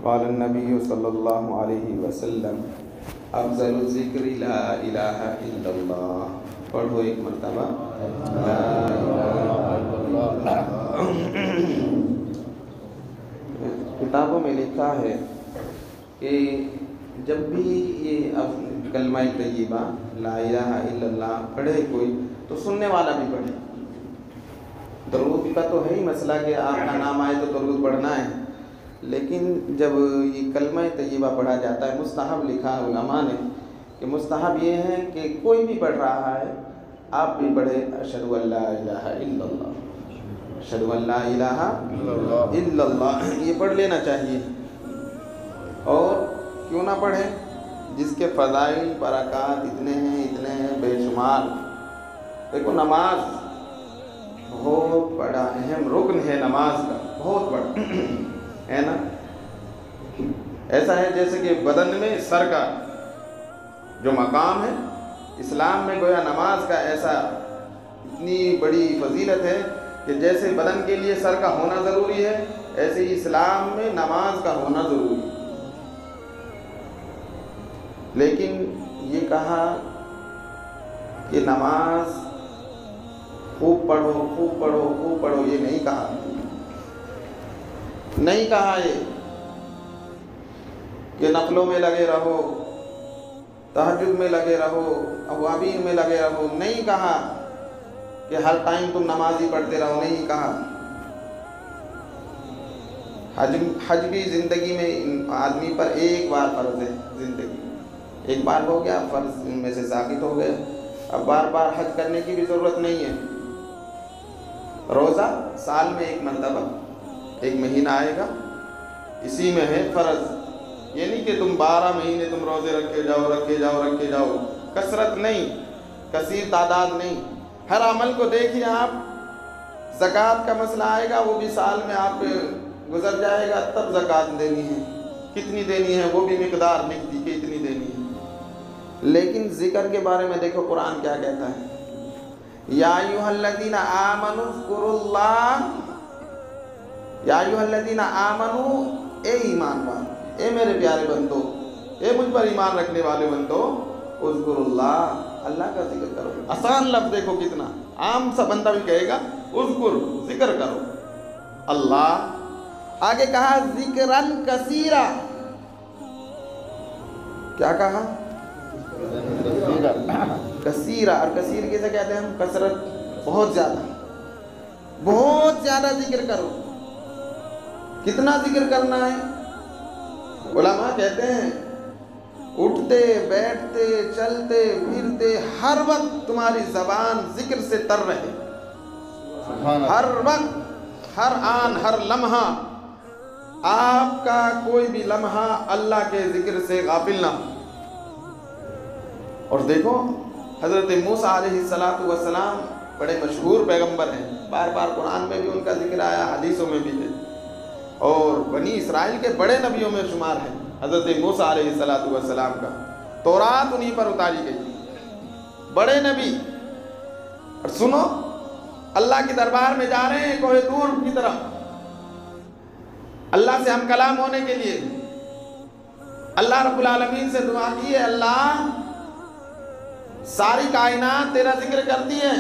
قال النبی صلی اللہ علیہ وسلم افضل الذکر لا الہ الا اللہ. پڑھو ایک مرتبہ لا الہ الا اللہ. کتابوں میں لکھا ہے کہ جب بھی یہ کلمہ طیبہ لا الہ الا اللہ پڑھے کوئی تو سننے والا بھی پڑھے. درود کا تو ہے ہی مسئلہ کہ آپ کا نام آئے تو درود پڑھنا ہے، لیکن جب یہ کلمہ طیبہ پڑھا جاتا ہے مستحب لکھا ہے علماء نے کہ مستحب یہ ہے کہ کوئی بھی پڑھ رہا ہے آپ بھی پڑھے اشہد ان لا الہ الا اللہ، اشہد ان لا الہ الا اللہ، یہ پڑھ لینا چاہیے. اور کیوں نہ پڑھے جس کے فضائل برکات اتنے ہیں بے شمار. دیکھو نماز بہت بڑا اہم رکن ہے، نماز کا بہت بڑا ہے نا. ایسا ہے جیسے کہ بدن میں سر کا جو مقام ہے اسلام میں گویا نماز کا ایسا اتنی بڑی فضیلت ہے کہ جیسے بدن کے لیے سر کا ہونا ضروری ہے ایسے ہی اسلام میں نماز کا ہونا ضروری ہے. لیکن یہ کہا کہ نماز خوب پڑھو یہ نہیں کہا. نہیں کہا یہ کہ نفلوں میں لگے رہو، تہجد میں لگے رہو، اوابین میں لگے رہو. نہیں کہا کہ ہر ٹائم تم نماز ہی پڑھتے رہو. نہیں کہا. حج بھی زندگی میں آدمی پر ایک بار فرض ہے. زندگی ایک بار ہو گیا، فرض میں سے ساقط ہو گیا، اب بار بار حج کرنے کی بھی ضرورت نہیں ہے. روزہ سال میں ایک مرتبہ ایک مہینہ آئے گا، اسی میں ہے فرض. یہ نہیں کہ تم 12 مہینے تم روزے رکھے جاؤ. کثرت نہیں، کثیر تعداد نہیں. ہر عمل کو دیکھیے آپ. زکوٰۃ کا مسئلہ آئے گا، وہ بھی سال میں آپ گزر جائے گا، تب زکوٰۃ دینی ہے. کتنی دینی ہے وہ بھی مقدار لکھتی کہ اتنی دینی ہے. لیکن ذکر کے بارے میں دیکھو قرآن کیا کہتا ہے. یا ایھا الذین آمنوا اذکروا اللہ، یا ایھا الذین آمنوا، اے ایمان والو، اے میرے پیارے بندو، اے مجھ پر ایمان رکھنے والے بندو، اذکروا اللہ، اللہ کا ذکر کرو. آسان لفظ دیکھو کتنا، عام سا بندہ بھی کہے گا اذکر، ذکر کرو اللہ. آگے کہا ذکرن کثیرا. کیا کہا؟ کثیرا. اور کثیر کسے کہتے ہیں ہم؟ کثرت. بہت زیادہ ذکر کرو. کتنا ذکر کرنا ہے؟ علماء کہتے ہیں اٹھتے بیٹھتے چلتے پھرتے ہر وقت تمہاری زبان ذکر سے تر رہے. ہر وقت، ہر آن، ہر لمحہ آپ کا کوئی بھی لمحہ اللہ کے ذکر سے غافل نہ ہو. اور دیکھو حضرت موسیٰ علیہ السلام بڑے مشہور پیغمبر ہیں، بار بار قرآن میں بھی ان کا ذکر آیا، حدیثوں میں بھی ہے، اور بنی اسرائیل کے بڑے نبیوں میں شمار ہے حضرت موسیٰ علیہ السلام کا. تورات انہی پر اتاری گئی، بڑے نبی. اور سنو، اللہ کے دربار میں جا رہے ہیں کوہ طور کی طرف، اللہ سے ہم کلام ہونے کے لیے. اللہ رب العالمین سے دعا کی ہے، اللہ ساری کائنات تیرا ذکر کرتی ہے،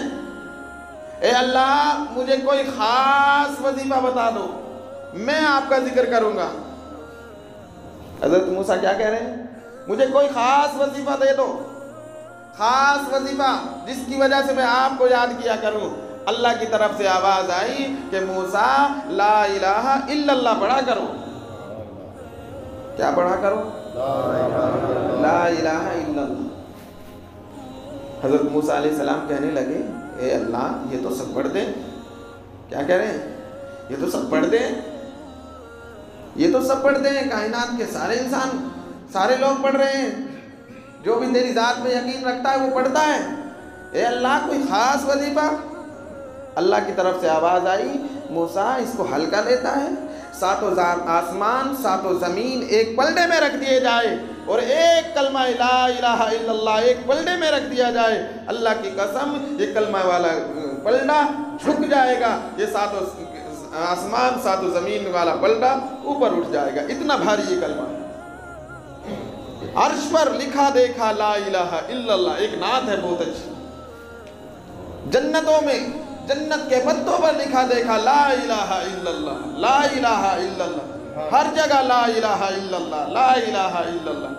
اے اللہ مجھے کوئی خاص وظیفہ بتا دو، میں آپ کا ذکر کروں گا. حضرت موسیٰ کیا کہہ رہے ہیں؟ مجھے کوئی خاص وظیفہ دے دو، خاص وظیفہ جس کی وجہ سے میں آپ کو یاد کیا کروں. اللہ کی طرف سے آواز آئی کہ موسیٰ لا الہ الا اللہ پڑھا کرو. کیا پڑھا کرو؟ لا الہ الا اللہ. حضرت موسیٰ علیہ السلام کہنے لگے، اے اللہ یہ تو سب پڑھ دیں. کیا کہہ رہے ہیں؟ یہ تو سب پڑھ دیں، یہ تو سب پڑھ دیں. کائنات کے سارے انسان، سارے لوگ پڑھ رہے ہیں. جو بھی تیری ذات میں یقین رکھتا ہے وہ پڑھتا ہے. اے اللہ کوئی خاص وظیفہ؟ اللہ کی طرف سے آواز آئی، موسیٰ اس کو ہلکا لیتا ہے، 7 آسمان 7 زمین ایک پلڑے میں رکھ دیے جائے اور ایک کلمہ لا الہ الا اللہ ایک پلڑے میں رکھ دیا جائے. اللہ کی قسم یہ کلمہ والا پلڑا جھک جائے گا، یہ آسمان 7 زمین والا پلٹا اوپر اٹھ جائے گا، اتنا بھاری یہ کلمہ ہے۔ عرش پر لکھا دیکھا لا الہ الا اللہ، ایک نعت ہے بہت اچھی، جنتوں میں جنت کے پتوں پر لکھا دیکھا لا الہ الا اللہ، لا الہ الا اللہ، ہر جگہ لا الہ الا اللہ، لا الہ الا اللہ۔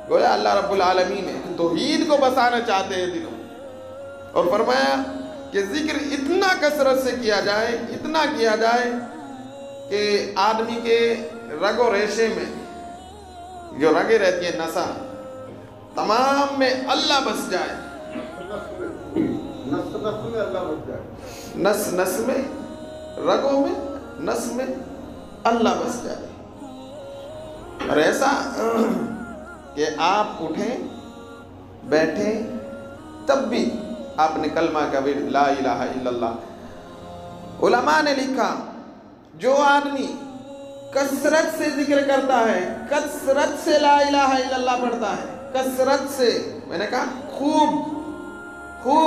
گویا اللہ رب العالمین توحید کو بسانا چاہتے ہیں دلوں، اور فرمایا کہ ذکر اتنا کثرت سے کیا جائے، اتنا کیا جائے کہ آدمی کے رگ و ریشے میں جو رگیں رہتی ہیں، نسا تمام میں اللہ بس جائے، نس نس میں، رگوں میں، نس میں اللہ بس جائے، اور ایسا کہ آپ اٹھیں بیٹھیں تب بھی آپ نے کلمہ کا ورد لا الہ الا اللہ۔ علماء نے لکھا جو آدمی کثرت سے ذکر کرتا ہے، کثرت سے لا الہ الا اللہ پڑھتا ہے، کثرت سے، میں نے کہا خوب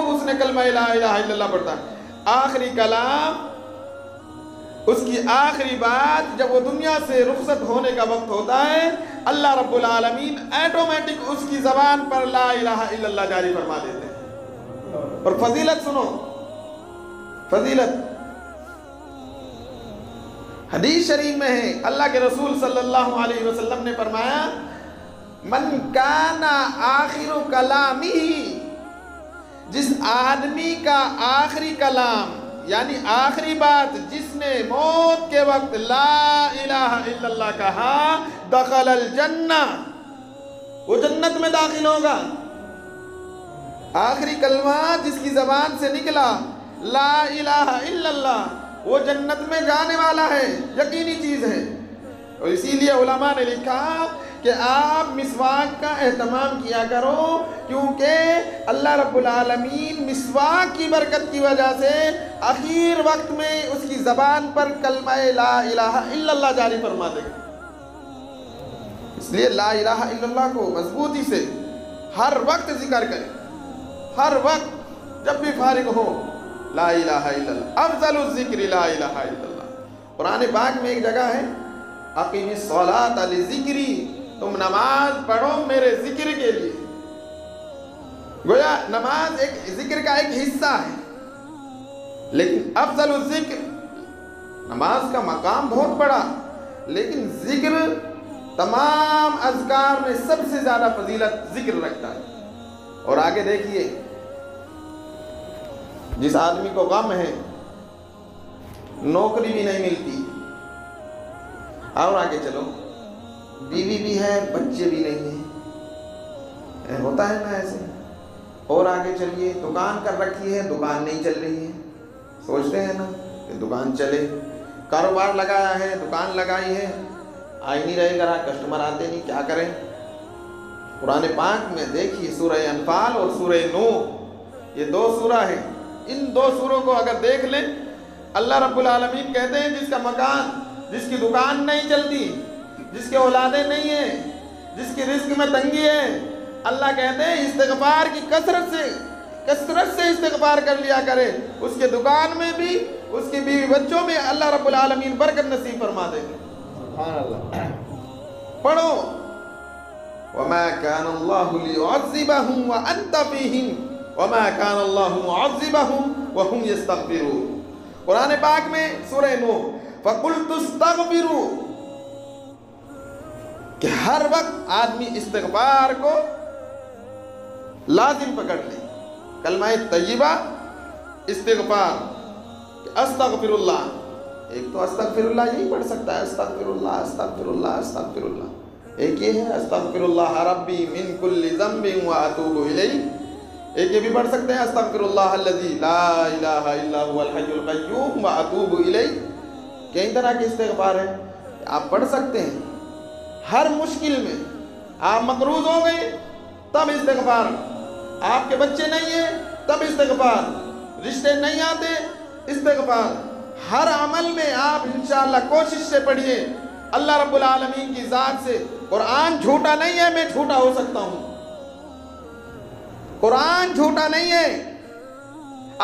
اس نے کلمہ لا الہ الا اللہ پڑھتا ہے، آخری کلام، اس کی آخری بات جب وہ دنیا سے رخصت ہونے کا وقت ہوتا ہے، اللہ رب العالمین ایٹومیٹک اس کی زبان پر لا الہ الا اللہ جاری فرما دیتے ہیں۔ اور فضیلت سنو، فضیلت حدیث شریف میں ہے، اللہ کے رسول صلی اللہ علیہ وسلم نے فرمایا من کان آخر کلامی، جس آدمی کا آخری کلام یعنی آخری بات جس نے موت کے وقت لا الہ الا اللہ کہا، دخل الجنہ، وہ جنت میں داخل ہوگا۔ آخری کلمہ جس کی زبان سے نکلا لا الہ الا اللہ، وہ جنت میں جانے والا ہے، یقینی چیز ہے۔ اور اسی لیے علماء نے لکھا کہ آپ مسواک کا اہتمام کیا کرو، کیونکہ اللہ رب العالمین مسواک کی برکت کی وجہ سے آخر وقت میں اس کی زبان پر کلمہ لا الہ الا اللہ جاری فرما دے گا۔ اس لیے لا الہ الا اللہ کو مضبوطی سے ہر وقت ذکر کریں، ہر وقت جب بھی فارغ ہو لا الہ الا اللہ، افضل الذکر لا الہ الا اللہ۔ قرآن پاک میں ایک جگہ ہے اقیم الصلاۃ لذکری، تم نماز پڑھو میرے ذکر کے لیے۔ گویا نماز ایک ذکر کا ایک حصہ ہے، لیکن افضل الذکر، نماز کا مقام بہت بڑا، لیکن ذکر تمام اذکار میں سب سے زیادہ فضیلت ذکر رکھتا ہے۔ اور آگے دیکھیے، جس آدمی کو غم ہے، نوکری بھی نہیں ملتی، اور آگے چلو بیوی بھی ہے، بچے بھی نہیں ہیں، ہوتا ہے نا ایسے، اور آگے چلیے دکان کر رکھی ہے، دکان نہیں چل رہی ہے، سوچتے ہیں نا کہ دکان چلے، کاروبار لگایا ہے، دکان لگائی ہے، آ ہی نہیں رہے گا، کسٹمر آتے نہیں، کیا کریں؟ قرآن پاک میں دیکھیے سورہ انفال اور سورہ نوح، یہ 2 سورہ ہیں، ان 2 سوروں کو اگر دیکھ لیں، اللہ رب العالمین کہتے ہیں جس کا مکان، جس کی دکان نہیں چلتی، جس کے اولادیں نہیں ہیں، جس کی رزق میں تنگی ہے، اللہ کہتے ہیں استغفار کی کثرت سے استغفار کر لیا کرے، اس کے دکان میں بھی، اس کے بیوی بچوں میں اللہ رب العالمین برکت نصیب فرما دے گے۔ سبحان اللہ۔ پڑھو وَمَا كَانَ اللَّهُ لِيُعَذِّبَهُمْ وَأَنْتَ فِيهِمْ وَمَا كَانَ اللَّهُ مُعَذِّبَهُمْ وَهُمْ يَسْتَغْفِرُونَ۔ قرآن پاک میں سورہ نوح فَقُلْتُ اسْتَغْفِرُوا، کہ ہر وقت آدمی استغفار کو لازم پکڑ لے، کلمہ طیبہ استغفار، استغفر اللہ، ایک تو استغفر اللہ یہی پڑھ سکتا ہے، استغفر اللہ استغفر اللہ استغفر اللہ، ایک یہ ہے استغفر اللہ ربی من کل ذنب واتوب الیہ، ایک یہ بھی پڑھ سکتے ہیں استغفر اللہ الذی لا الہ الا هو الحی القیوم واتوب الیہ۔ کئی طرح کے استغفار ہیں، آپ پڑھ سکتے ہیں۔ ہر مشکل میں آپ مقروض ہو گئے تب استغفار، آپ کے بچے نہیں ہیں تب استغفار، رشتے نہیں آتے استغفار، ہر عمل میں آپ انشاءاللہ کوشش سے پڑھیے، اللہ رب العالمین کی ذات سے۔ قرآن جھوٹا نہیں ہے، میں جھوٹا ہو سکتا ہوں، قرآن جھوٹا نہیں ہے۔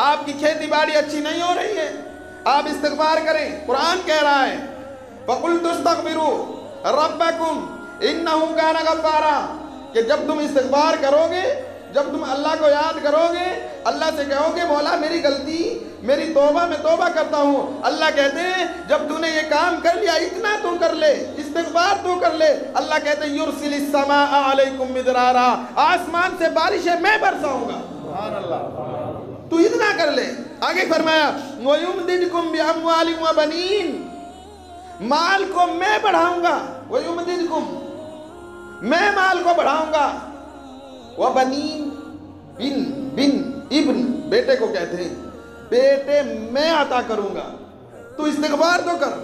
آپ کی کھیتی باڑی اچھی نہیں ہو رہی ہے، آپ استغفار کریں. قرآن کہہ رہا ہے فَقُلْتُ اسْتَغْفِرُوا رَبَّكُمْ إِنَّهُ كَانَ غَفَّارًا کہ جب تم استغفار کرو گے، جب تم اللہ کو یاد کرو گے، اللہ سے کہو گے مولا میری غلطی، میری توبہ، میں توبہ کرتا ہوں. اللہ کہتے ہیں جب تو نے یہ کام کر لیا، اتنا تو کر لے، استغفار تو کر لے. اللہ کہتے ہیں یرسل السماء علیکم مدرارا، آسمان سے بارشیں میں برساؤں گا. سبحان اللہ. تو اتنا کر لے. آگے فرمایا وَيُمْدِدْكُمْ بِأَمْوَالٍ وَبَنِينَ، مال کو میں بڑھاؤں گا. وَيُمْدِدْكُمْ، میں مال کو بڑھاؤں گا. وَبَنِينَ، بن ابن بیٹے کو کہتے ہیں، بیٹے میں عطا کروں گا. تو استغفار تو کر.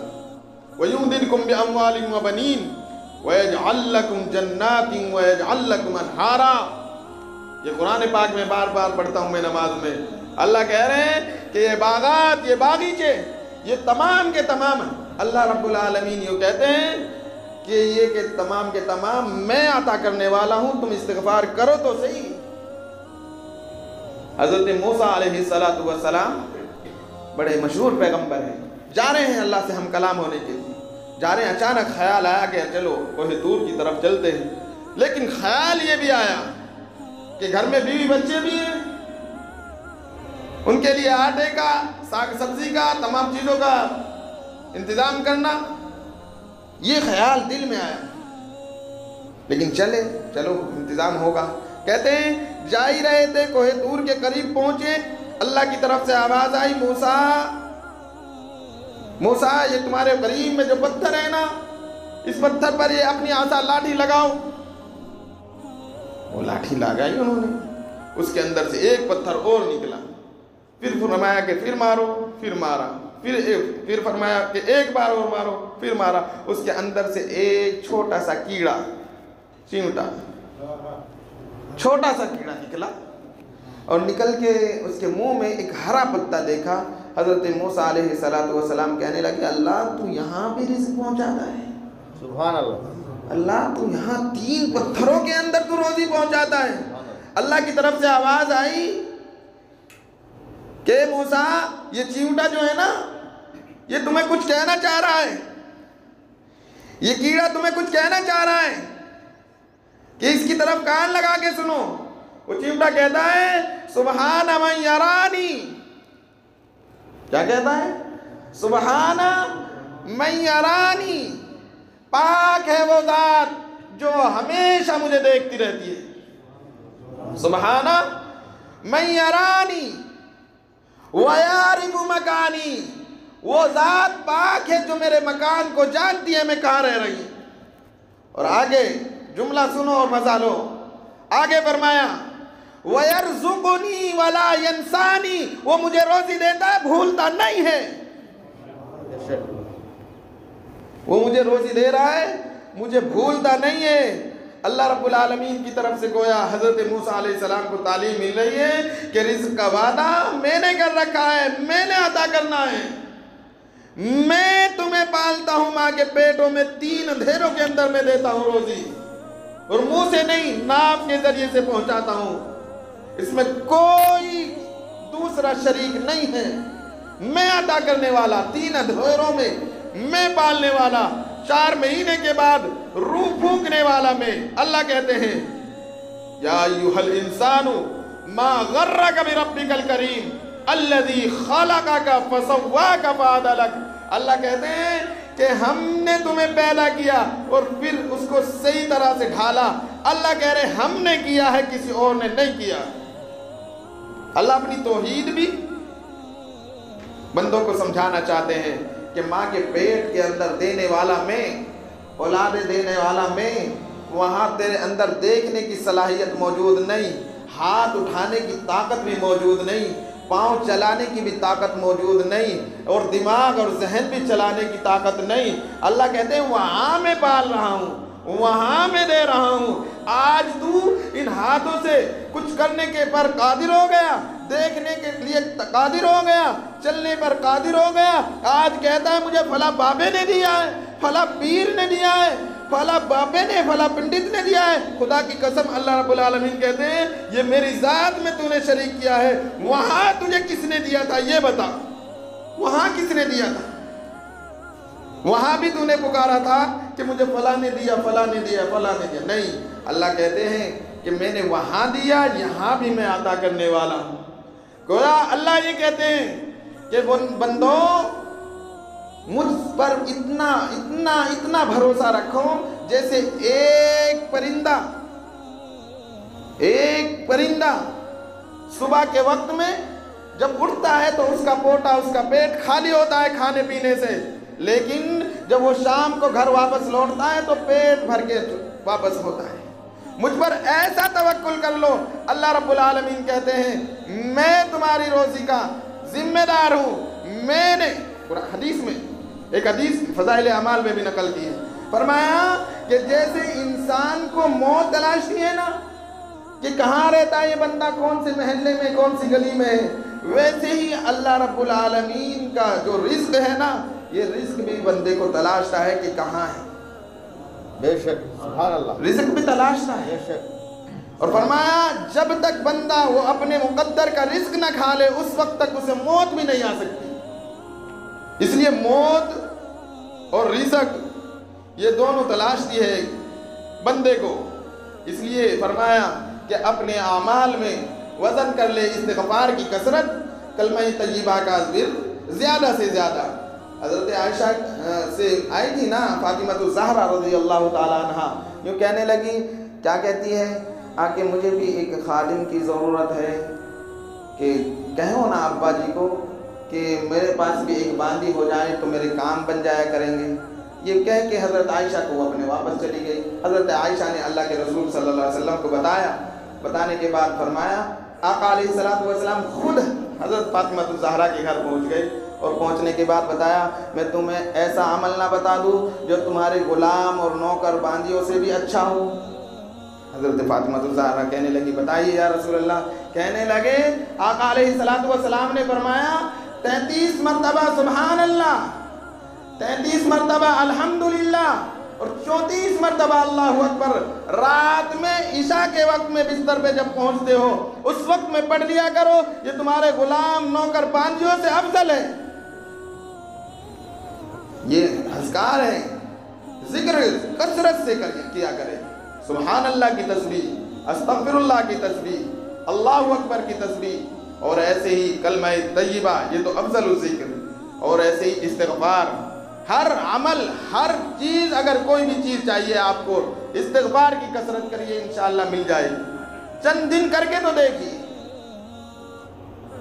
وَيُمْدِدْكُمْ بِأَمْوَالٍ وَبَنِينَ وَيَجْعَلْ لَكُمْ جَنَّاتٍ وَيَجْعَلْ لَكُمْ أَنْهَارًا. یہ قرآن پاک میں بار بار پڑھتا ہوں میں نماز میں. اللہ کہہ رہے ہیں کہ یہ باغات، یہ باغیچے، یہ تمام کے تمام اللہ رب العالمین یہ کہتے ہیں کہ یہ کہ تمام کے تمام میں عطا کرنے والا ہوں، تم استغفار کرو تو صحیح. حضرت موسیٰ علیہ السلام بڑے مشہور پیغمبر ہیں. جا رہے ہیں اللہ سے ہم کلام ہونے کے لیے، جا رہے ہیں. اچانک خیال آیا کہ چلو کوہ طور کی طرف چلتے ہیں. لیکن خیال یہ بھی آیا کہ گھر میں بیوی بچے بھی ہیں، ان کے لیے آٹے کا، ساگ سبزی کا، تمام چیزوں کا انتظام کرنا. یہ خیال دل میں آیا. لیکن چلو انتظام ہوگا. کہتے ہیں جا ہی رہے تھے، کوہ طور کے قریب پہنچے، اللہ کی طرف سے آواز آئی موسیٰ یہ تمہارے قریب میں جو پتھر ہے نا، اس پتھر پر یہ اپنی عصا لاٹھی لگاؤ. وہ لاٹھی لگائی انہوں نے، اس کے اندر سے ایک پتھر اور نکلا. پھر فرمایا کہ پھر مارو، پھر مارا. پھر فرمایا کہ ایک بار اور مارو، پھر مارا. اس کے اندر سے ایک چھوٹا سا کیڑا، چیونٹا، چھوٹا سا کیڑا نکلا اور نکل کے اس کے منہ میں ایک ہرا پتا دیکھا. حضرت موسیٰ علیہ السلام کہنے لگے اللہ تو یہاں بھی رزق پہنچاتا ہے. سبحان اللہ. اللہ تو یہاں 3 پتھروں کے اندر تو روزی پہنچاتا ہے. اللہ کی طرف سے آواز آئی کہ موسیٰ یہ چیونٹا جو ہے نا، یہ تمہیں کچھ کہنا چاہ رہا ہے، یہ کیڑا تمہیں کچھ کہنا چاہ رہا ہے کہ اس کی طرف کان لگا کے سنو. وہ چیونٹا کہتا ہے سبحان من یرانی. کیا کہتا ہے؟ سبحان من یرانی، پاک ہے وہ ذات جو ہمیشہ مجھے دیکھتی رہتی ہے. سبحان من یرانی وَيَعْرِفُ مَكَانِي، وہ ذات پاک ہے جو میرے مکان کو جانتی ہے میں کہاں رہ رہی ہوں. اور آگے جملہ سنو اور مزہ لو. آگے فرمایا وَيَرْزُقُنِي وَلَا يَنْسَانِي، وہ مجھے روزی دیتا ہے، بھولتا نہیں ہے. وہ مجھے روزی دے رہا ہے، مجھے بھولتا نہیں ہے. اللہ رب العالمین کی طرف سے گویا حضرت موسیٰ علیہ السلام کو تعلیم مل رہی ہے کہ رزق کا وعدہ میں نے کر رکھا ہے، میں نے عطا کرنا ہے. میں تمہیں پالتا ہوں ماں کے پیٹوں میں، 3 اندھیروں کے اندر میں دیتا ہوں روزی، اور منہ سے نہیں ناف کے ذریعے سے پہنچاتا ہوں. اس میں کوئی دوسرا شریک نہیں ہے. میں عطا کرنے والا، 3 اندھیروں میں میں پالنے والا، 4 مہینے کے بعد روح پھونکنے والا میں. اللہ کہتے ہیں یا ایھا الانسان ما غرک بربک الکریم الذی خلقک فسواک فعدلک. اللہ کہتے ہیں کہ ہم نے تمہیں پیدا کیا اور پھر اس کو صحیح طرح سے ڈھالا. اللہ کہہ رہے ہم نے کیا ہے، کسی اور نے نہیں کیا. اللہ اپنی توحید بھی بندوں کو سمجھانا چاہتے ہیں کہ ماں کے پیٹ کے اندر دینے والا میں، اولاد دینے والا میں، وہاں تیرے اندر دیکھنے کی صلاحیت موجود نہیں، ہاتھ اٹھانے کی طاقت بھی موجود نہیں، پاؤں چلانے کی بھی طاقت موجود نہیں، اور دماغ اور ذہن بھی چلانے کی طاقت نہیں. اللہ کہتے ہیں وہاں میں پال رہا ہوں، وہاں میں دے رہا ہوں. آج تو ان ہاتھوں سے کچھ کرنے کے پر قادر ہو گیا، دیکھنے کے لیے قادر ہو گیا، چلنے پر قادر ہو گیا. آج کہتا ہے مجھے فلاں بابے نے دیا ہے، فلاں پیر نے دیا ہے، فلاں بابے نے، فلاں پنڈت نے دیا ہے. خدا کی قسم اللہ رب العالمین کہتے ہیں یہ میری ذات میں تو نے شریک کیا ہے. وہاں تجھے کس نے دیا تھا یہ بتا. وہاں کس نے دیا تھا؟ وہاں بھی تو نے پکارا تھا کہ مجھے فلاں نے دیا، فلاں نے دیا، فلاں نے دیا. نہیں، اللہ کہتے ہیں کہ میں نے وہاں دیا، یہاں بھی میں عطا کرنے والا ہوں. گویا اللہ یہ کہتے ہیں کہ بندو مجھ پر اتنا اتنا اتنا بھروسہ رکھو جیسے ایک پرندہ صبح کے وقت میں جب اٹھتا ہے تو اس کا پوٹا، اس کا پیٹ خالی ہوتا ہے کھانے پینے سے، لیکن جب وہ شام کو گھر واپس لوٹتا ہے تو پیٹ بھر کے واپس ہوتا ہے. مجھ پر ایسا توکل کر لو. اللہ رب العالمین کہتے ہیں میں تمہاری روزی کا ذمہ دار ہوں. میں نے حدیث میں ایک حدیث فضائل اعمال میں بھی نقل کی ہے، فرمایا کہ جیسے انسان کو موت تلاشی ہے نا کہ کہاں رہتا ہے یہ بندہ، کون سے محلے میں، کون سی گلی میں ہے، ویسے ہی اللہ رب العالمین کا جو رزق ہے نا، یہ رزق بھی بندے کو تلاشتا ہے کہ کہاں ہے. بے شک، سبحان اللہ. رزق بھی تلاشتا ہے. بے شک. اور فرمایا جب تک بندہ وہ اپنے مقدر کا رزق نہ کھا لے اس وقت تک اسے موت بھی نہیں آ سکتی. اس لیے موت اور رزق یہ دونوں تلاشتی ہے بندے کو. اس لیے فرمایا کہ اپنے اعمال میں وزن کر لے استغفار کی کثرت، کلمہ طیبہ کا ورد زیادہ سے زیادہ. حضرت عائشہ سے آئی تھی نا فاطمہ الزہرا رضی اللہ تعالیٰ عنہ، یوں کہنے لگی، کیا کہتی ہے، کہ مجھے بھی ایک خادم کی ضرورت ہے، کہ کہو نا ابا جی کو کہ میرے پاس بھی ایک باندی ہو جائے تو میرے کام بن جایا کریں گے. یہ کہہ کے حضرت عائشہ کو وہ اپنے واپس چلی گئی. حضرت عائشہ نے اللہ کے رسول صلی اللہ علیہ وسلم کو بتایا. بتانے کے بعد فرمایا آقا علیہ السلام خود حضرت فاطمہ الزہرا کے گھر پہنچ گئے، اور پہنچنے کے بعد بتایا میں تمہیں ایسا عمل نہ بتا دوں جو تمہارے غلام اور نوکر باندیوں سے بھی اچھا ہو. حضرت فاطمہ الزہرا کہنے لگی بتائیے یا رسول اللہ. کہنے لگے آقا علیہ السلام نے فرمایا 33 مرتبہ سبحان اللہ، 33 مرتبہ الحمدللہ، اور 34 مرتبہ اللہ اکبر. رات میں عشاء کے وقت میں بستر پہ جب پہنچتے ہو اس وقت میں پڑھ لیا کرو، یہ تمہارے غلام نوکر باندیوں سے افضل ہے. یہ اذکار ہے، ذکر کثرت سے کیا کرے. سبحان اللہ کی تسبیح، استغفر اللہ کی تسبیح، اللہ اکبر کی تسبیح، اور ایسے ہی کلمہ طیبہ یہ تو افضل الذکر، اور ایسے ہی استغفار. ہر عمل، ہر چیز، اگر کوئی بھی چیز چاہیے آپ کو استغفار کی کثرت کریے انشاءاللہ مل جائے. چند دن کر کے تو دیکھیے.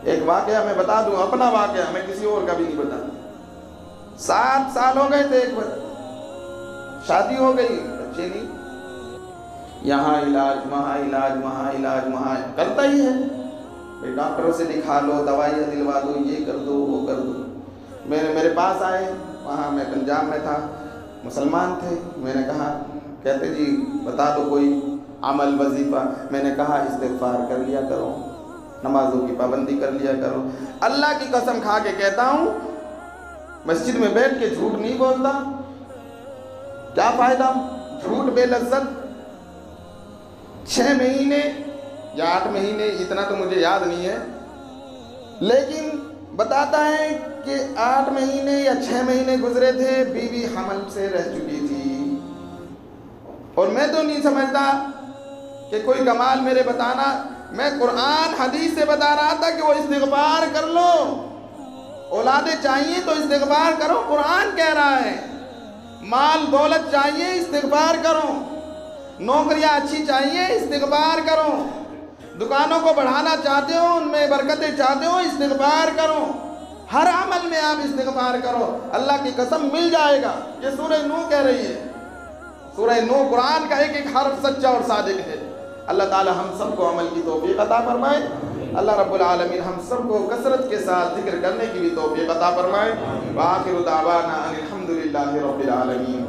ایک واقعہ میں بتا دوں، اپنا واقعہ، میں کسی اور کا بھی نہیں بتا. 7 سال ہو گئے تھے، ایک بار شادی ہو گئی، بچے نہیں، یہاں علاج وہاں علاج وہاں علاج وہاں کرتا ہی ہے. ڈاکٹروں سے دکھا لو، دوائیاں دلوا دو، یہ کر دو وہ کر دو. میرے پاس آئے، وہاں میں پنجاب میں تھا، مسلمان تھے. میں نے کہا، کہتے جی بتا دو کوئی عمل وظیفہ. میں نے کہا استغفار کر لیا کرو، نمازوں کی پابندی کر لیا کرو. اللہ کی قسم کھا کے کہتا ہوں مسجد میں بیٹھ کے جھوٹ نہیں بولتا. کیا فائدہ جھوٹ بے لذت. 6 مہینے یا 8 مہینے، اتنا تو مجھے یاد نہیں ہے، لیکن بتاتا ہے کہ 8 مہینے یا 6 مہینے گزرے تھے، بیوی حمل سے رہ چکی تھی. اور میں تو نہیں سمجھتا کہ کوئی کمال میرے بتانا، میں قرآن حدیث سے بتا رہا تھا کہ وہ استغفار کر لو. اولادیں چاہیے تو استغفار کرو، قرآن کہہ رہا ہے. مال دولت چاہیے استغفار کرو. نوکریاں اچھی چاہیے استغفار کرو. دکانوں کو بڑھانا چاہتے ہو، ان میں برکتیں چاہتے ہو، استغفار کرو. ہر عمل میں آپ استغفار کرو، اللہ کی قسم مل جائے گا. یہ سورہ نوح کہہ رہی ہے. سورہ نوح قرآن کا ایک ایک حرف سچا اور صادق ہے. اللہ تعالی ہم سب کو عمل کی توفیق عطا فرمائے. اللہ رب العالمین ہم سب کو کثرت کے ساتھ ذکر کرنے کی بھی توفیق عطا فرمائے. وآخر دعوانا ان الحمد للہ رب العالمین.